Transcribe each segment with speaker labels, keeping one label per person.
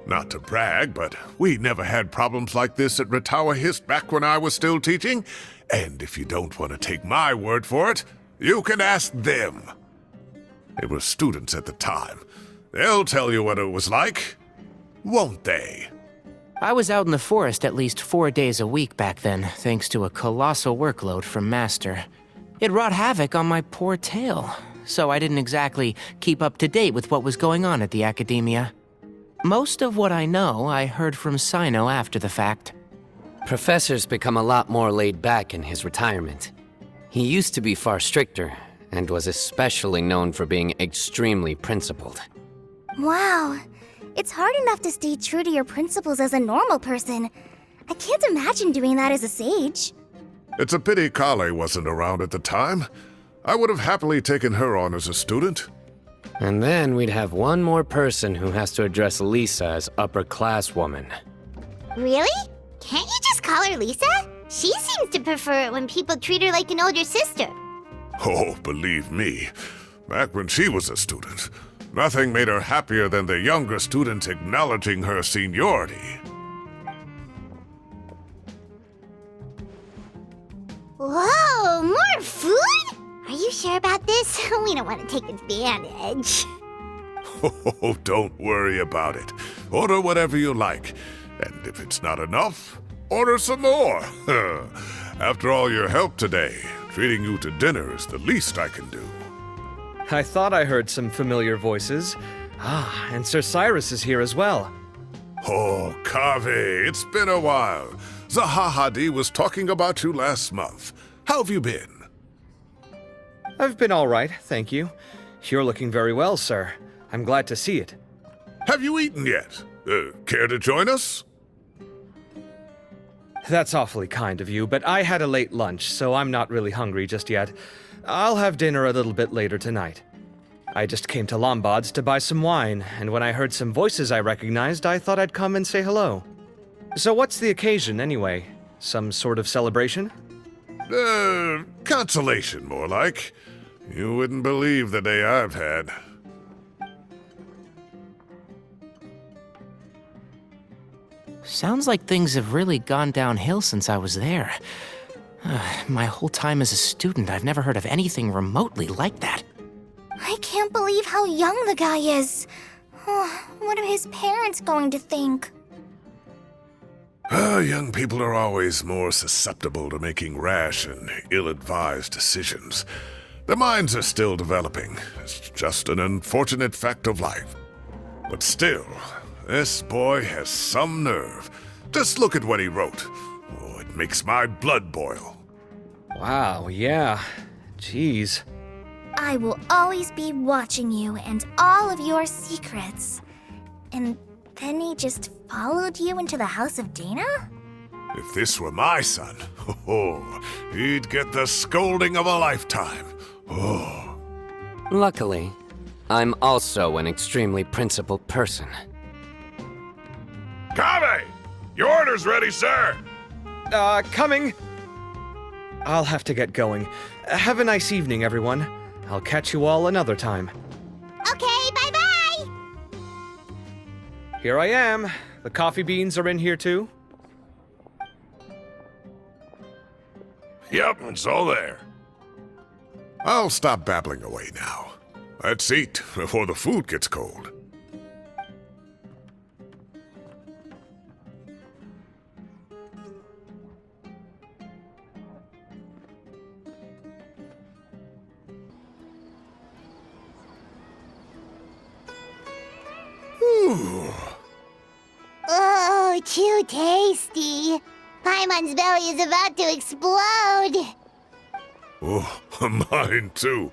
Speaker 1: Not to brag, but we never had problems like this at Ratawa Hist back when I was still teaching. And if you don't want to take my word for it, you can ask them. They were students at the time. They'll tell you what it was like, won't they?
Speaker 2: I was out in the forest at least 4 days a week back then, thanks to a colossal workload from Master. It wrought havoc on my poor tail, so I didn't exactly keep up to date with what was going on at the academia. Most of what I know, I heard from Sino after the fact.
Speaker 3: Professor's become a lot more laid back in his retirement. He used to be far stricter, and was especially known for being extremely principled.
Speaker 4: Wow. It's hard enough to stay true to your principles as a normal person. I can't imagine doing that as a sage.
Speaker 1: It's a pity Kale wasn't around at the time. I would have happily taken her on as a student.
Speaker 3: And then we'd have one more person who has to address Lisa as upper-class woman.
Speaker 4: Really? Can't you just call her Lisa? She seems to prefer it when people treat her like an older sister.
Speaker 1: Oh, believe me, back when she was a student, nothing made her happier than the younger students acknowledging her seniority.
Speaker 4: Whoa, more food? Are you sure about this? We don't want to take advantage.
Speaker 1: Oh, don't worry about it. Order whatever you like. And if it's not enough, order some more. After all your help today, treating you to dinner is the least I can do.
Speaker 5: I thought I heard some familiar voices. Ah, and Sir Cyrus is here as well.
Speaker 1: Oh, Kave, it's been a while. Zahahadi was talking about you last month. How have you been?
Speaker 5: I've been all right, thank you. You're looking very well, sir. I'm glad to see it.
Speaker 1: Have you eaten yet? Care to join us?
Speaker 5: That's awfully kind of you, but I had a late lunch, so I'm not really hungry just yet. I'll have dinner a little bit later tonight. I just came to Lombard's to buy some wine, and when I heard some voices I recognized, I thought I'd come and say hello. So what's the occasion, anyway? Some sort of celebration?
Speaker 1: Consolation, more like. You wouldn't believe the day I've had.
Speaker 2: Sounds like things have really gone downhill since I was there. My whole time as a student, I've never heard of anything remotely like that.
Speaker 4: I can't believe how young the guy is. What are his parents going to think?
Speaker 1: Young people are always more susceptible to making rash and ill-advised decisions. Their minds are still developing. It's just an unfortunate fact of life. But still, this boy has some nerve. Just look at what he wrote. Oh, it makes my blood boil.
Speaker 5: Wow, yeah. Jeez.
Speaker 4: I will always be watching you and all of your secrets. And then he just followed you into the house of Dana?
Speaker 1: If this were my son, he'd get the scolding of a lifetime. Oh.
Speaker 3: Luckily, I'm also an extremely principled person.
Speaker 1: Kave! Your order's ready, sir!
Speaker 5: Coming! I'll have to get going. Have a nice evening, everyone. I'll catch you all another time.
Speaker 4: Okay, bye-bye!
Speaker 5: Here I am. The coffee beans are in here too.
Speaker 1: Yep, it's all there. I'll stop babbling away now. Let's eat before the food gets cold.
Speaker 4: Oh, too tasty. Paimon's belly is about to explode.
Speaker 1: Oh, mine too.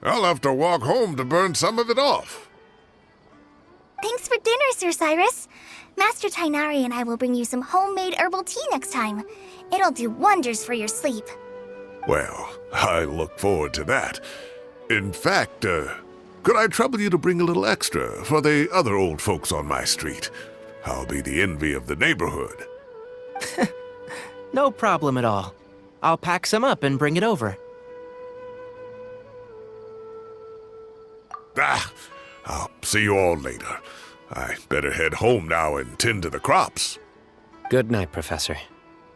Speaker 1: I'll have to walk home to burn some of it off.
Speaker 4: Thanks for dinner, Sir Cyrus. Master Tainari and I will bring you some homemade herbal tea next time. It'll do wonders for your sleep.
Speaker 1: Well, I look forward to that. In fact, could I trouble you to bring a little extra for the other old folks on my street? I'll be the envy of the neighborhood.
Speaker 2: No problem at all. I'll pack some up and bring it over.
Speaker 1: I'll see you all later. I better head home now and tend to the crops.
Speaker 3: Good night, Professor.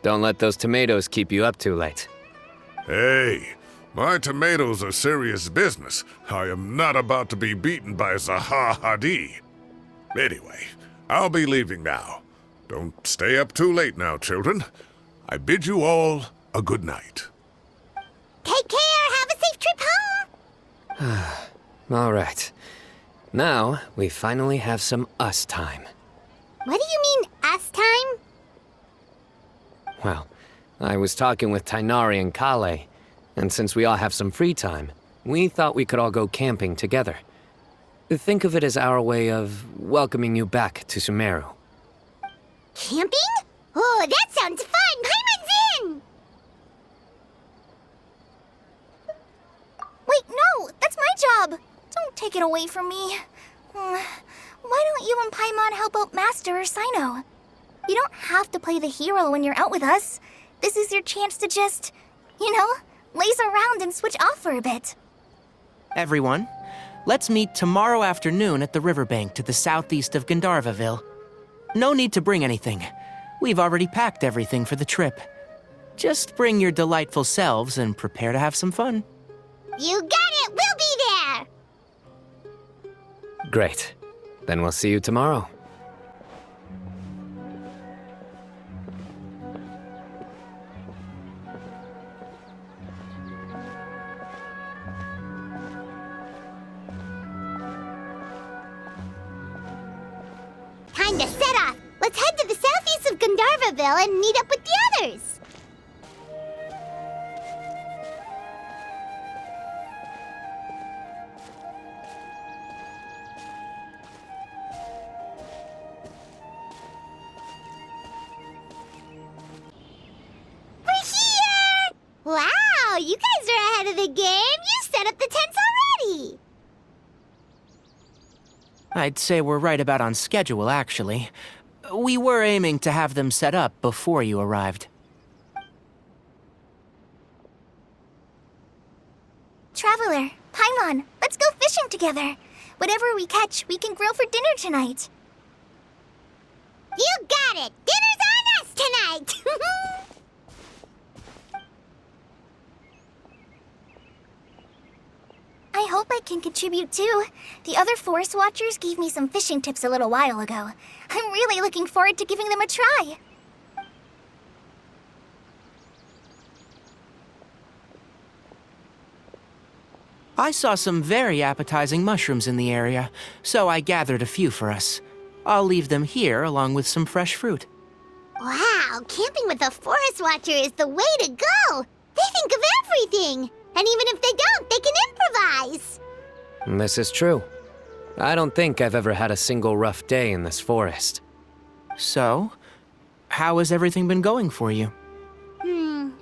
Speaker 3: Don't let those tomatoes keep you up too late.
Speaker 1: Hey, my tomatoes are serious business. I am not about to be beaten by Zaha Hadid. Anyway, I'll be leaving now. Don't stay up too late now, children. I bid you all a good night.
Speaker 4: Take care! Have a safe trip home!
Speaker 3: All right. Now, we finally have some us time.
Speaker 4: What do you mean, us time?
Speaker 3: Well, I was talking with Tainari and Kale, and since we all have some free time, we thought we could all go camping together. Think of it as our way of welcoming you back to Sumeru.
Speaker 4: Camping? Oh, that sounds fun! Paimon's in! Wait, no! That's my job! Don't take it away from me. Why don't you and Paimon help out Master or Sino? You don't have to play the hero when you're out with us. This is your chance to just, laze around and switch off for a bit.
Speaker 2: Everyone, let's meet tomorrow afternoon at the riverbank to the southeast of Gandharvaville. No need to bring anything. We've already packed everything for the trip. Just bring your delightful selves and prepare to have some fun.
Speaker 4: You got it! We'll be there!
Speaker 3: Great. Then we'll see you tomorrow.
Speaker 4: Time to set off! Let's head to the southeast of Gandharvaville and meet up with the others! We're here! Wow, you guys are ahead of the game! You set up the tents already!
Speaker 2: I'd say we're right about on schedule, actually. We were aiming to have them set up before you arrived.
Speaker 4: Traveler, Paimon, let's go fishing together. Whatever we catch, we can grill for dinner tonight. You got it! Dinner's on us tonight! I hope I can contribute too. The other forest watchers gave me some fishing tips a little while ago. I'm really looking forward to giving them a try.
Speaker 2: I saw some very appetizing mushrooms in the area, so I gathered a few for us. I'll leave them here along with some fresh fruit.
Speaker 4: Wow, camping with a forest watcher is the way to go! They think of everything! And even if they don't, they can improvise!
Speaker 3: This is true. I don't think I've ever had a single rough day in this forest.
Speaker 2: So, how has everything been going for you?
Speaker 4: Well,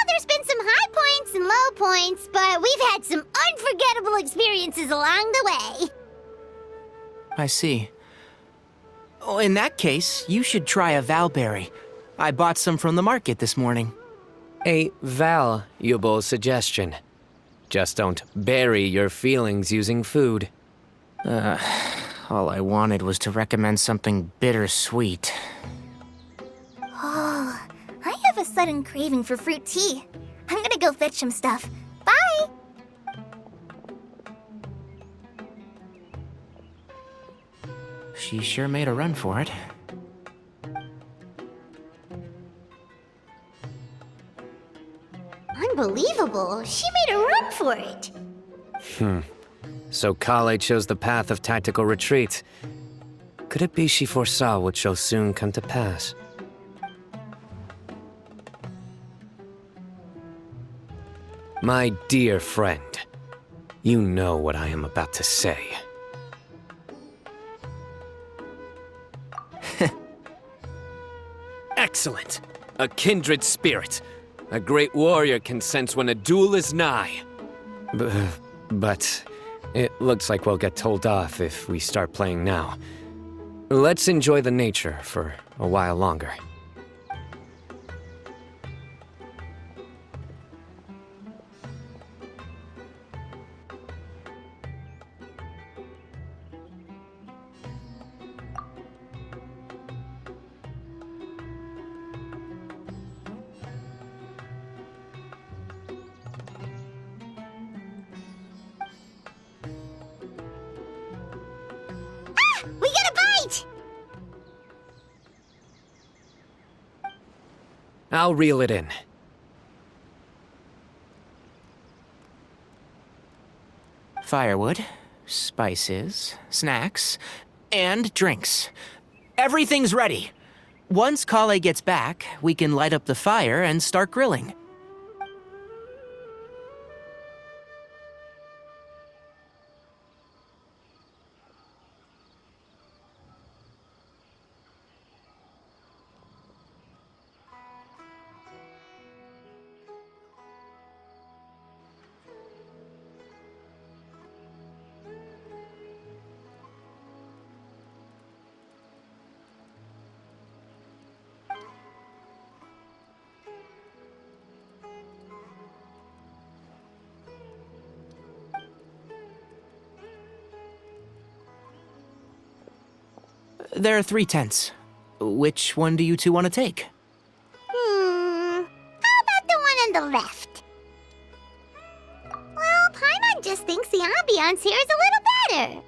Speaker 4: there's been some high points and low points, but we've had some unforgettable experiences along the way.
Speaker 2: I see. Oh, in that case, you should try a valberry. I bought some from the market this morning.
Speaker 3: A valuable suggestion. Just don't bury your feelings using food.
Speaker 2: All I wanted was to recommend something bittersweet.
Speaker 4: Oh, I have a sudden craving for fruit tea. I'm gonna go fetch some stuff. Bye!
Speaker 2: She sure made a run for it.
Speaker 4: Unbelievable! She made a run for it!
Speaker 3: So Kale chose the path of tactical retreat. Could it be she foresaw what shall soon come to pass? My dear friend, you know what I am about to say. Excellent! A kindred spirit. A great warrior can sense when a duel is nigh. But it looks like we'll get told off if we start playing now. Let's enjoy the nature for a while longer. I'll reel it in.
Speaker 2: Firewood, spices, snacks, and drinks. Everything's ready. Once Kale gets back, we can light up the fire and start grilling. There are 3 tents. Which one do you two want to take?
Speaker 6: How about the one on the left? Well, Paimon just thinks the ambiance here is a little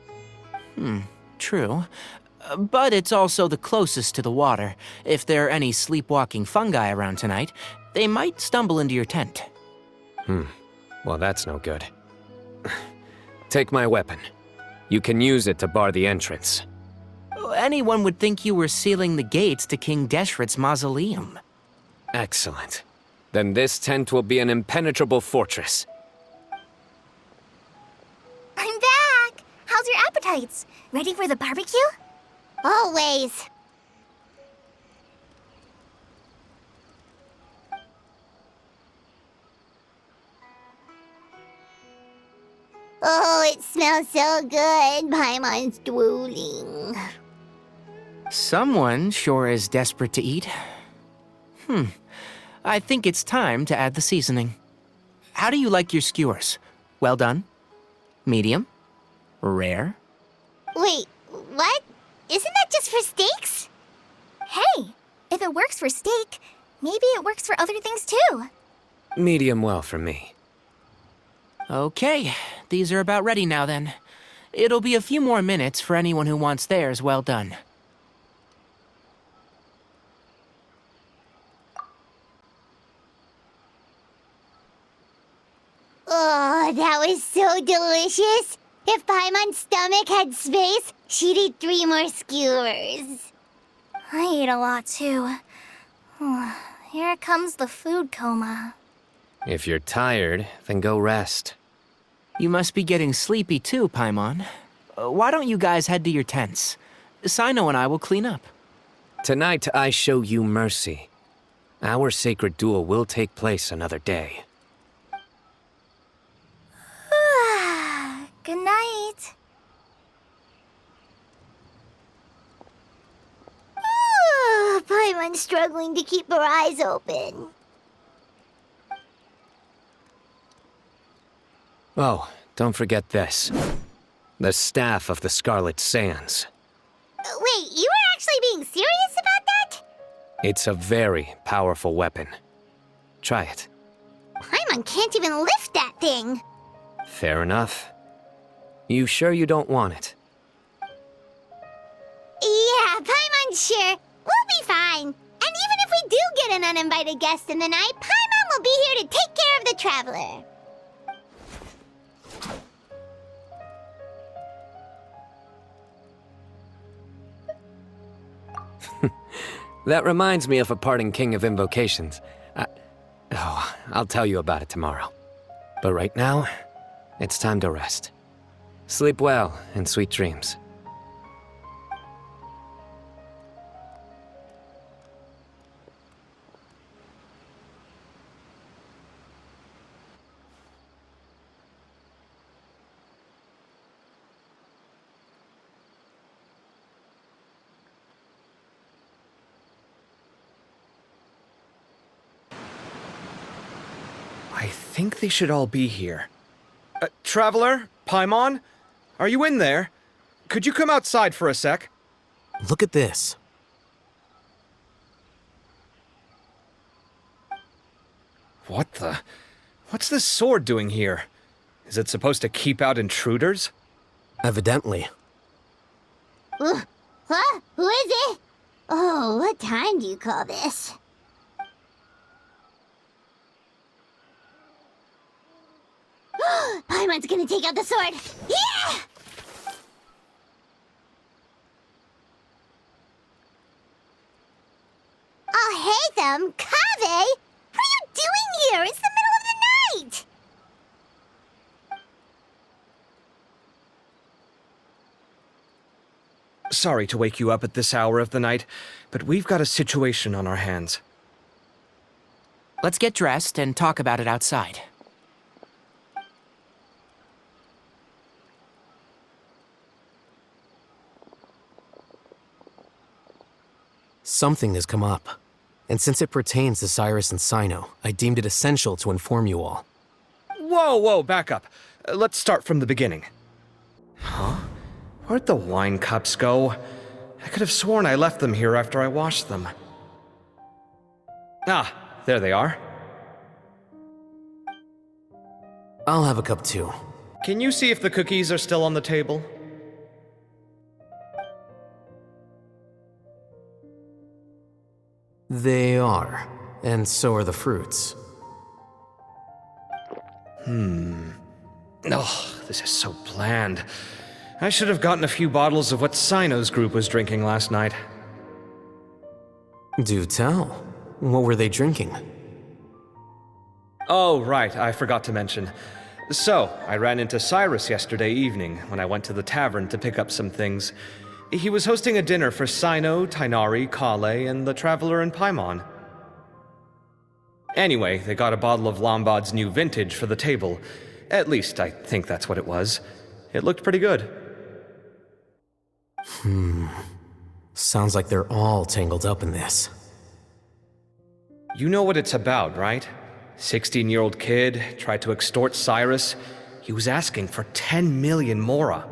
Speaker 6: better.
Speaker 2: True. But it's also the closest to the water. If there are any sleepwalking fungi around tonight, they might stumble into your tent.
Speaker 3: Well, that's no good. Take my weapon. You can use it to bar the entrance.
Speaker 2: Anyone would think you were sealing the gates to King Deshret's mausoleum.
Speaker 3: Excellent. Then this tent will be an impenetrable fortress.
Speaker 4: I'm back! How's your appetites? Ready for the barbecue?
Speaker 6: Always. Oh, it smells so good. Paimon's drooling.
Speaker 2: Someone sure is desperate to eat. I think it's time to add the seasoning. How do you like your skewers? Well done? Medium? Rare?
Speaker 6: Wait, what? Isn't that just for steaks?
Speaker 4: Hey, if it works for steak, maybe it works for other things too.
Speaker 3: Medium well for me.
Speaker 2: Okay, these are about ready now then. It'll be a few more minutes for anyone who wants theirs well done.
Speaker 6: Oh, that was so delicious. If Paimon's stomach had space, she'd eat 3 more skewers.
Speaker 4: I ate a lot too. Here comes the food coma.
Speaker 3: If you're tired, then go rest.
Speaker 2: You must be getting sleepy too, Paimon. Why don't you guys head to your tents? Sino and I will clean up.
Speaker 3: Tonight I show you mercy. Our sacred duel will take place another day.
Speaker 4: Good night.
Speaker 6: Paimon's struggling to keep her eyes open.
Speaker 3: Oh, don't forget this. The Staff of the Scarlet Sands.
Speaker 6: Wait, you were actually being serious about that?
Speaker 3: It's a very powerful weapon. Try it.
Speaker 6: Paimon can't even lift that thing.
Speaker 3: Fair enough. You sure you don't want it?
Speaker 6: Yeah, Paimon's sure. We'll be fine. And even if we do get an uninvited guest in the night, Paimon will be here to take care of the traveler.
Speaker 3: That reminds me of a parting king of invocations. I'll tell you about it tomorrow. But right now, it's time to rest. Sleep well and sweet dreams.
Speaker 5: I think they should all be here. Traveler? Paimon? Are you in there? Could you come outside for a sec?
Speaker 7: Look at this.
Speaker 5: What the? What's this sword doing here? Is it supposed to keep out intruders?
Speaker 7: Evidently.
Speaker 6: Huh? Who is it? Oh, what time do you call this? Paimon's gonna take out the sword. Yeah! Oh, hey them, Kaveh! What are you doing here? It's the middle of the night!
Speaker 5: Sorry to wake you up at this hour of the night, but we've got a situation on our hands.
Speaker 2: Let's get dressed and talk about it outside.
Speaker 7: Something has come up. And since it pertains to Cyrus and Cyno, I deemed it essential to inform you all.
Speaker 5: Whoa, back up. Let's start from the beginning. Huh? Where'd the wine cups go? I could have sworn I left them here after I washed them. Ah, there they are.
Speaker 7: I'll have a cup too.
Speaker 5: Can you see if the cookies are still on the table?
Speaker 7: They are, and so are the fruits.
Speaker 5: Oh, this is so bland. I should have gotten a few bottles of what Cyno's group was drinking last night.
Speaker 7: Do tell. What were they drinking?
Speaker 5: Oh, right, I forgot to mention. So, I ran into Cyrus yesterday evening when I went to the tavern to pick up some things. He was hosting a dinner for Cyno, Tighnari, Kale, and the Traveler and Paimon. Anyway, they got a bottle of Lombard's new vintage for the table. At least, I think that's what it was. It looked pretty good.
Speaker 7: Sounds like they're all tangled up in this.
Speaker 5: You know what it's about, right? 16-year-old kid tried to extort Cyrus. He was asking for 10 million mora.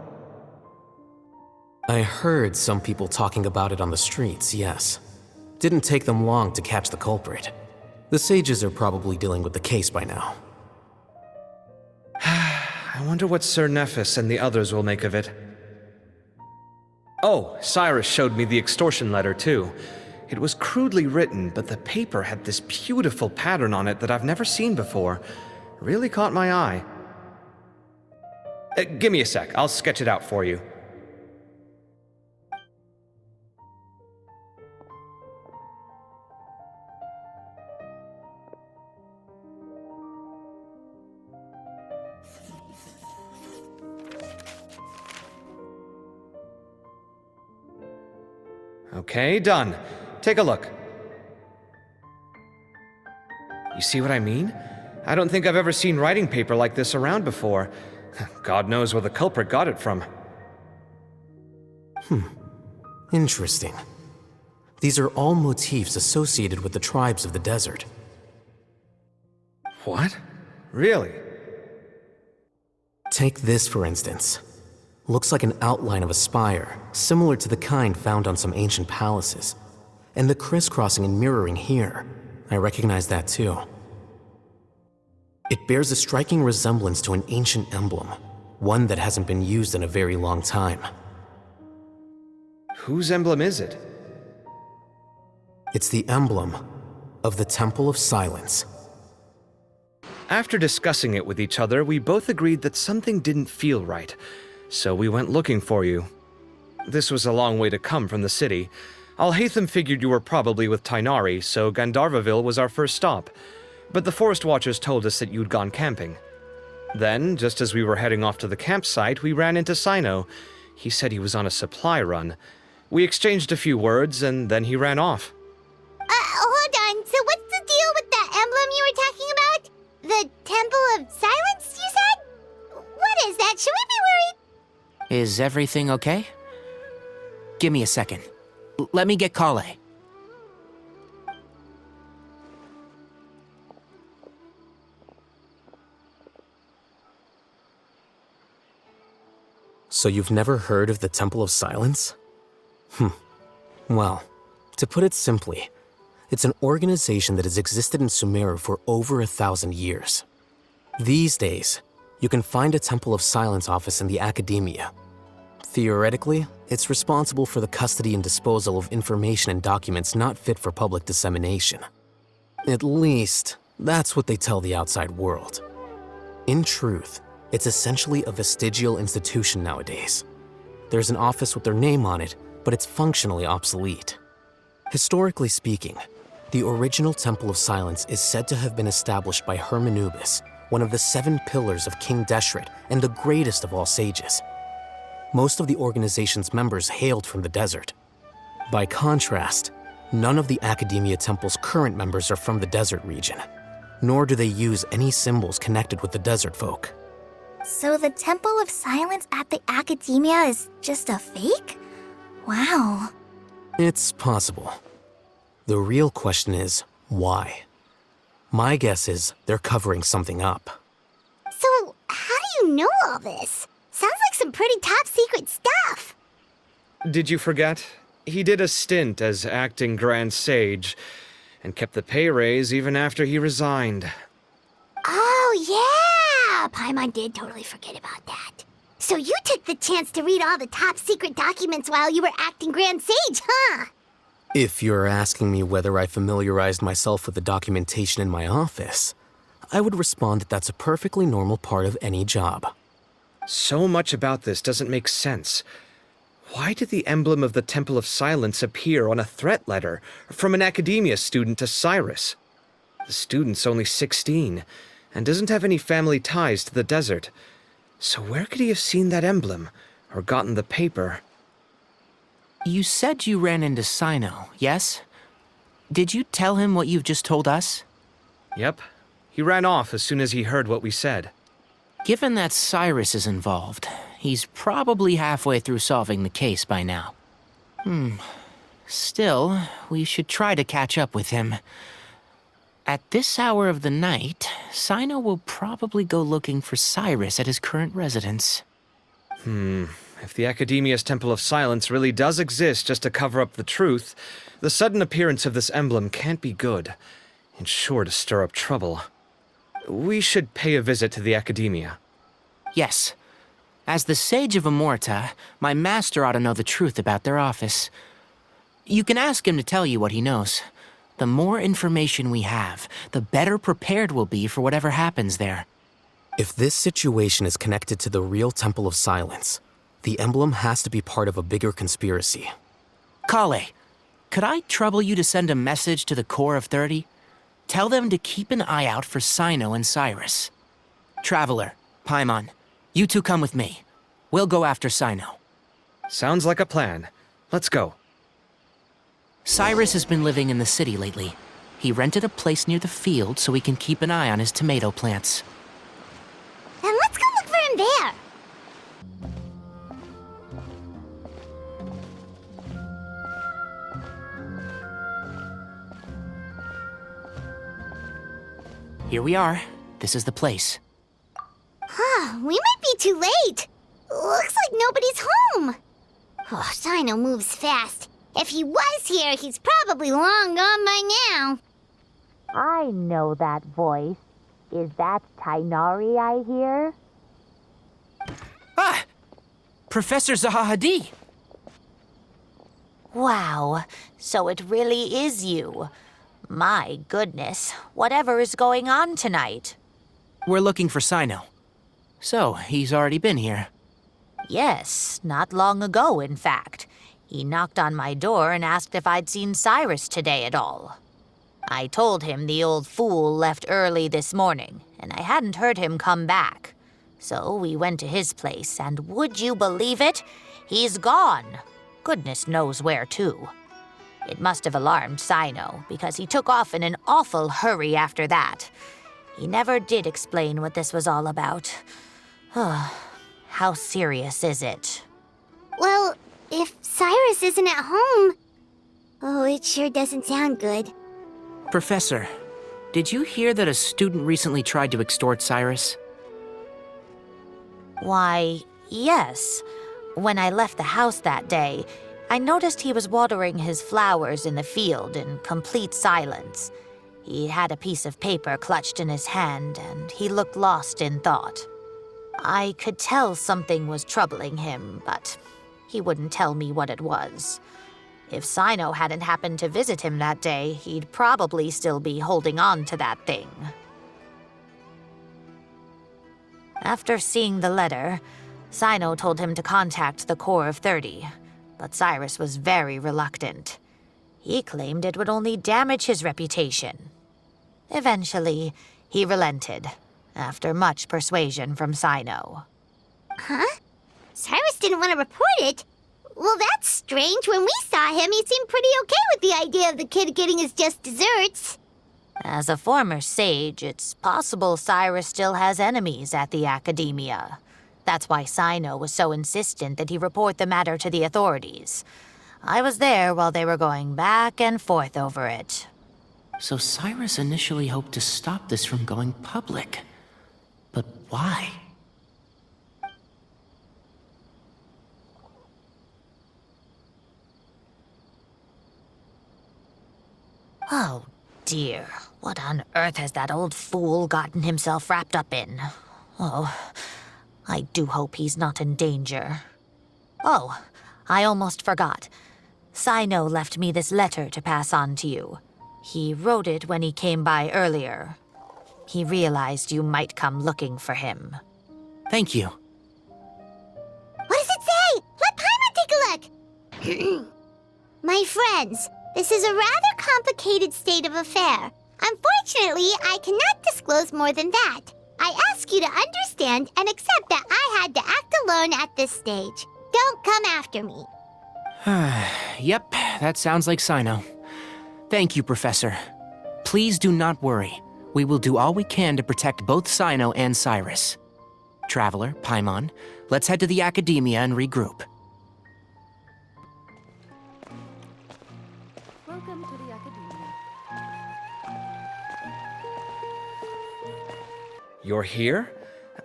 Speaker 7: I heard some people talking about it on the streets, yes. Didn't take them long to catch the culprit. The sages are probably dealing with the case by now.
Speaker 5: I wonder what Sir Nephis and the others will make of it. Oh, Cyrus showed me the extortion letter, too. It was crudely written, but the paper had this beautiful pattern on it that I've never seen before. Really caught my eye. Give me a sec, I'll sketch it out for you. Okay, done. Take a look. You see what I mean? I don't think I've ever seen writing paper like this around before. God knows where the culprit got it from.
Speaker 7: Interesting. These are all motifs associated with the tribes of the desert.
Speaker 5: What? Really?
Speaker 7: Take this, for instance. Looks like an outline of a spire, similar to the kind found on some ancient palaces. And the crisscrossing and mirroring here, I recognize that too. It bears a striking resemblance to an ancient emblem, one that hasn't been used in a very long time.
Speaker 5: Whose emblem is it?
Speaker 7: It's the emblem of the Temple of Silence.
Speaker 5: After discussing it with each other, we both agreed that something didn't feel right. So we went looking for you. This was a long way to come from the city. Alhaitham figured you were probably with Tighnari, so Gandharvaville was our first stop. But the Forest Watchers told us that you'd gone camping. Then, just as we were heading off to the campsite, we ran into Cyno. He said he was on a supply run. We exchanged a few words, and then he ran off.
Speaker 6: Hold on. So what's the deal with that emblem you were talking about? The Temple of Silence, you said? What is that? Should we be worried?
Speaker 2: Is everything okay? Give me a second. Let me get Kale.
Speaker 7: So you've never heard of the Temple of Silence? Well, to put it simply, it's an organization that has existed in Sumeru for over 1,000 years. These days, you can find a Temple of Silence office in the academia. Theoretically, it's responsible for the custody and disposal of information and documents not fit for public dissemination. At least, that's what they tell the outside world. In truth, it's essentially a vestigial institution nowadays. There's an office with their name on it, but it's functionally obsolete. Historically speaking, the original Temple of Silence is said to have been established by Hermanubis, one of the 7 pillars of King Deshret and the greatest of all sages. Most of the organization's members hailed from the desert. By contrast, none of the Academia Temple's current members are from the desert region, nor do they use any symbols connected with the desert folk.
Speaker 4: So the Temple of Silence at the Academia is just a fake? Wow.
Speaker 7: It's possible. The real question is, why? My guess is they're covering something up.
Speaker 6: So, how do you know all this? Sounds like some pretty top-secret stuff.
Speaker 5: Did you forget? He did a stint as acting Grand Sage, and kept the pay raise even after he resigned.
Speaker 6: Oh, yeah! Paimon did totally forget about that. So you took the chance to read all the top-secret documents while you were acting Grand Sage, huh?
Speaker 7: If you're asking me whether I familiarized myself with the documentation in my office, I would respond that that's a perfectly normal part of any job.
Speaker 5: So much about this doesn't make sense. Why did the emblem of the Temple of Silence appear on a threat letter from an Academia student to Cyrus? The student's only 16, and doesn't have any family ties to the desert. So where could he have seen that emblem, or gotten the paper?
Speaker 2: You said you ran into Sino, yes? Did you tell him what you've just told us?
Speaker 5: Yep. He ran off as soon as he heard what we said.
Speaker 2: Given that Cyrus is involved, he's probably halfway through solving the case by now. Still, we should try to catch up with him. At this hour of the night, Sino will probably go looking for Cyrus at his current residence.
Speaker 5: If the Academia's Temple of Silence really does exist just to cover up the truth, the sudden appearance of this emblem can't be good, and sure to stir up trouble. We should pay a visit to the Academia.
Speaker 2: Yes. As the Sage of Amorta, my master ought to know the truth about their office. You can ask him to tell you what he knows. The more information we have, the better prepared we'll be for whatever happens there.
Speaker 7: If this situation is connected to the real Temple of Silence, the emblem has to be part of a bigger conspiracy.
Speaker 2: Kale, could I trouble you to send a message to the Core of 30? Tell them to keep an eye out for Sino and Cyrus. Traveler, Paimon, you two come with me. We'll go after Sino.
Speaker 5: Sounds like a plan. Let's go.
Speaker 2: Cyrus has been living in the city lately. He rented a place near the field so he can keep an eye on his tomato plants.
Speaker 6: Then let's go look for him there.
Speaker 2: Here we are. This is the place.
Speaker 6: We might be too late. Looks like nobody's home. Oh, Sino moves fast. If he was here, he's probably long gone by now.
Speaker 8: I know that voice. Is that Tainari I hear?
Speaker 2: Ah! Professor Zahahadi!
Speaker 8: Wow, so it really is you. My goodness, whatever is going on tonight?
Speaker 2: We're looking for Sino. So, he's already been here.
Speaker 8: Yes, not long ago, in fact. He knocked on my door and asked if I'd seen Cyrus today at all. I told him the old fool left early this morning, and I hadn't heard him come back. So we went to his place, and would you believe it? He's gone. Goodness knows where to. It must have alarmed Sino, because he took off in an awful hurry after that. He never did explain what this was all about. How serious is it?
Speaker 6: Well, if Cyrus isn't at home... Oh, it sure doesn't sound good.
Speaker 2: Professor, did you hear that a student recently tried to extort Cyrus?
Speaker 8: Why, yes. When I left the house that day, I noticed he was watering his flowers in the field in complete silence. He had a piece of paper clutched in his hand, and he looked lost in thought. I could tell something was troubling him, but he wouldn't tell me what it was. If Sino hadn't happened to visit him that day, he'd probably still be holding on to that thing. After seeing the letter, Sino told him to contact the Core of 30, but Cyrus was very reluctant. He claimed it would only damage his reputation. Eventually, he relented, after much persuasion from Sino.
Speaker 6: Huh? Cyrus didn't want to report it? Well, that's strange. When we saw him, he seemed pretty okay with the idea of the kid getting his just desserts.
Speaker 8: As a former sage, it's possible Cyrus still has enemies at the Academia. That's why Sino was so insistent that he report the matter to the authorities. I was there while they were going back and forth over it.
Speaker 2: So Cyrus initially hoped to stop this from going public. But why?
Speaker 8: Oh, dear. What on earth has that old fool gotten himself wrapped up in? Oh, I do hope he's not in danger. Oh, I almost forgot. Sino left me this letter to pass on to you. He wrote it when he came by earlier. He realized you might come looking for him.
Speaker 2: Thank you.
Speaker 6: What does it say? Let Paimon take a look! My friends, this is a rather complicated state of affair. Unfortunately, I cannot disclose more than that. I ask you to understand and accept that I had to act alone at this stage. Don't come after me.
Speaker 2: Yep, that sounds like Sino. Thank you, Professor. Please do not worry. We will do all we can to protect both Sino and Cyrus. Traveler, Paimon, let's head to the Academia and regroup.
Speaker 9: Welcome to the Academia.
Speaker 5: You're here?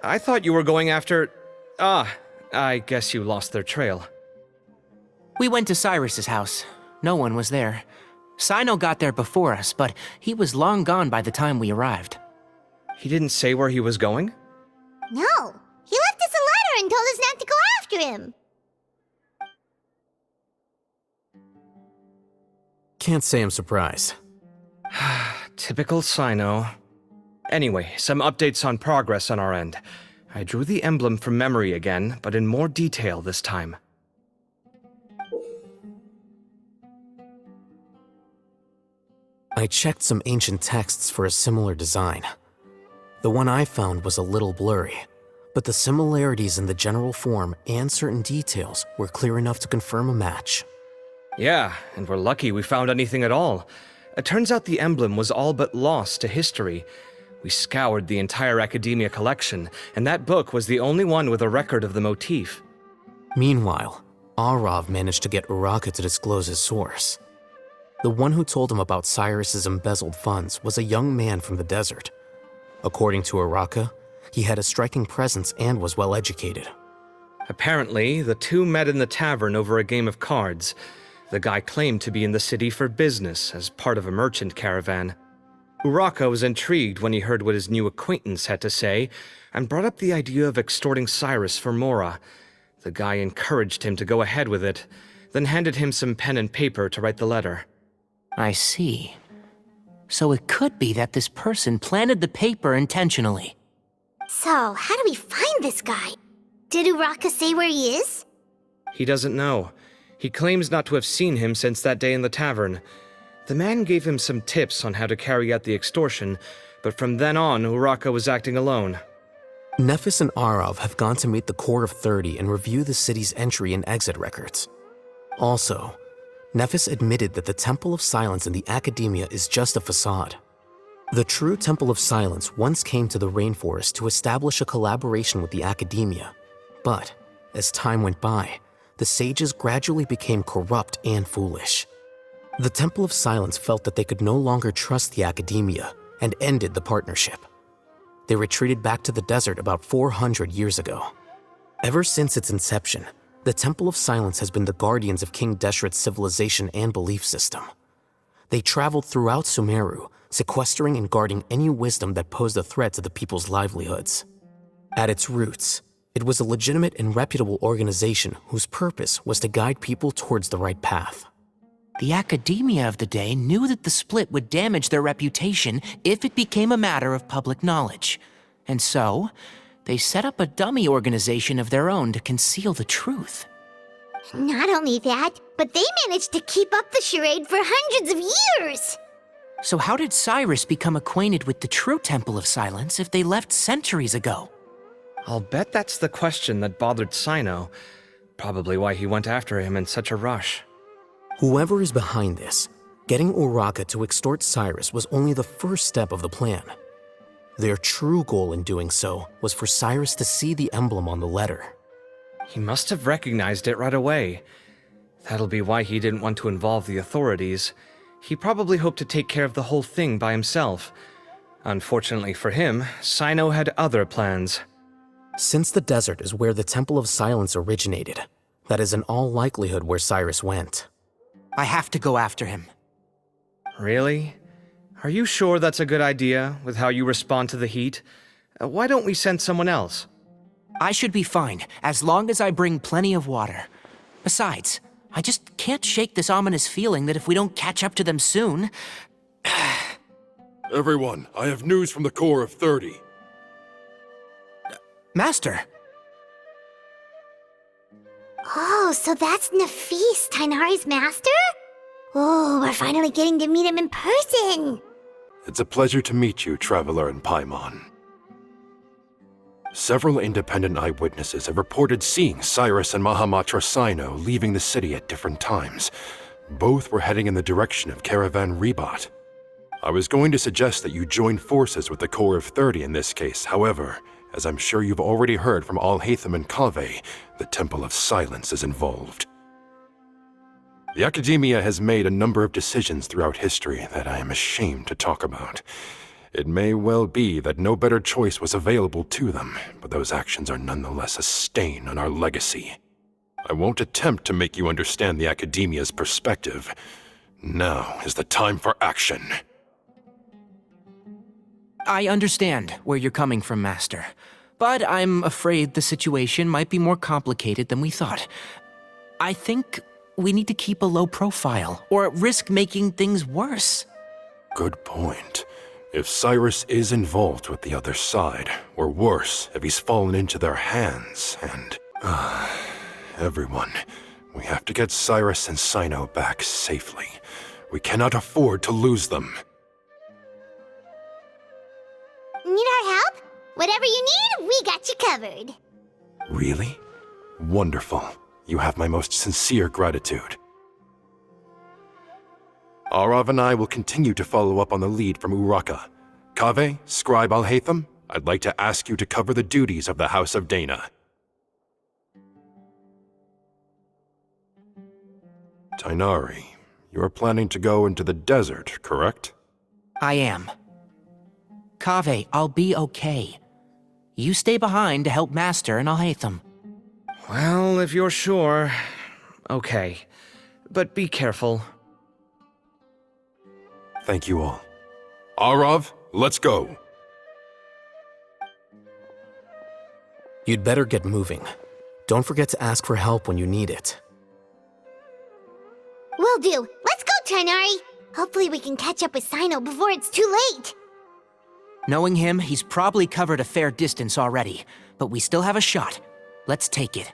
Speaker 5: I thought you were going after... I guess you lost their trail.
Speaker 2: We went to Cyrus's house. No one was there. Sino got there before us, but he was long gone by the time we arrived.
Speaker 5: He didn't say where he was going?
Speaker 6: No, he left us a letter and told us not to go after him.
Speaker 7: Can't say I'm surprised.
Speaker 5: Typical Sino. Anyway, some updates on progress on our end. I drew the emblem from memory again, but in more detail this time.
Speaker 7: I checked some ancient texts for a similar design. The one I found was a little blurry, but the similarities in the general form and certain details were clear enough to confirm a match.
Speaker 5: Yeah, and we're lucky we found anything at all. It turns out the emblem was all but lost to history. We scoured the entire Academia collection, and that book was the only one with a record of the motif.
Speaker 7: Meanwhile, Arav managed to get Uraka to disclose his source. The one who told him about Cyrus's embezzled funds was a young man from the desert. According to Uraka, he had a striking presence and was well educated.
Speaker 5: Apparently, the two met in the tavern over a game of cards. The guy claimed to be in the city for business as part of a merchant caravan. Uraka was intrigued when he heard what his new acquaintance had to say and brought up the idea of extorting Cyrus for Mora. The guy encouraged him to go ahead with it, then handed him some pen and paper to write the letter.
Speaker 2: I see. So it could be that this person planted the paper intentionally.
Speaker 6: So, how do we find this guy? Did Uraka say where he is?
Speaker 5: He doesn't know. He claims not to have seen him since that day in the tavern. The man gave him some tips on how to carry out the extortion, but from then on, Uraka was acting alone.
Speaker 7: Nephis and Arav have gone to meet the Core of 30 and review the city's entry and exit records. Also, Nephis admitted that the Temple of Silence in the Academia is just a facade. The true Temple of Silence once came to the rainforest to establish a collaboration with the Academia, but as time went by, the sages gradually became corrupt and foolish. The Temple of Silence felt that they could no longer trust the Academia and ended the partnership. They retreated back to the desert about 400 years ago. Ever since its inception, the Temple of Silence has been the guardians of King Deshret's civilization and belief system. They traveled throughout Sumeru, sequestering and guarding any wisdom that posed a threat to the people's livelihoods. At its roots, it was a legitimate and reputable organization whose purpose was to guide people towards the right path.
Speaker 2: The Academia of the day knew that the split would damage their reputation if it became a matter of public knowledge. And so, They set up a dummy organization of their own to conceal the truth.
Speaker 6: Not only that, but they managed to keep up the charade for hundreds of years!
Speaker 2: So how did Cyrus become acquainted with the true Temple of Silence if they left centuries ago?
Speaker 5: I'll bet that's the question that bothered Sino. Probably why he went after him in such a rush.
Speaker 7: Whoever is behind this, getting Uraka to extort Cyrus was only the first step of the plan. Their true goal in doing so was for Cyrus to see the emblem on the letter.
Speaker 5: He must have recognized it right away. That'll be why he didn't want to involve the authorities. He probably hoped to take care of the whole thing by himself. Unfortunately for him, Sino had other plans.
Speaker 7: Since the desert is where the Temple of Silence originated, that is in all likelihood where Cyrus went.
Speaker 2: I have to go after him.
Speaker 5: Really? Are you sure that's a good idea, with how you respond to the heat? Why don't we send someone else?
Speaker 2: I should be fine, as long as I bring plenty of water. Besides, I just can't shake this ominous feeling that if we don't catch up to them soon...
Speaker 10: Everyone, I have news from the Corps of 30.
Speaker 2: Master!
Speaker 6: Oh, so that's Nafis, Tainari's master? Oh, we're finally getting to meet him in person!
Speaker 10: It's a pleasure to meet you, Traveler in Paimon. Several independent eyewitnesses have reported seeing Cyrus and Mahamatra Sino leaving the city at different times. Both were heading in the direction of Caravan Rebat. I was going to suggest that you join forces with the Corps of 30 in this case. However, as I'm sure you've already heard from Alhaitham and Kaveh, the Temple of Silence is involved. The Academia has made a number of decisions throughout history that I am ashamed to talk about. It may well be that no better choice was available to them, but those actions are nonetheless a stain on our legacy. I won't attempt to make you understand the Academia's perspective. Now is the time for action.
Speaker 2: I understand where you're coming from, Master. But I'm afraid the situation might be more complicated than we thought. I think we need to keep a low profile, or risk making things worse.
Speaker 10: Good point. If Cyrus is involved with the other side, or worse, if he's fallen into their hands, and... everyone, we have to get Cyrus and Sino back safely. We cannot afford to lose them.
Speaker 6: Need our help? Whatever you need, we got you covered.
Speaker 10: Really? Wonderful. You have my most sincere gratitude. Arav and I will continue to follow up on the lead from Uraka. Kaveh, Scribe Alhaitham, I'd like to ask you to cover the duties of the House of Dana. Tainari, you are planning to go into the desert, correct?
Speaker 2: I am. Kaveh, I'll be okay. You stay behind to help Master and Alhaitham.
Speaker 5: Well, if you're sure... okay. But be careful.
Speaker 10: Thank you all. Arav, let's go.
Speaker 7: You'd better get moving. Don't forget to ask for help when you need it.
Speaker 6: Will do. Let's go, Tainari. Hopefully we can catch up with Sino before it's too late.
Speaker 2: Knowing him, he's probably covered a fair distance already, but we still have a shot. Let's take it.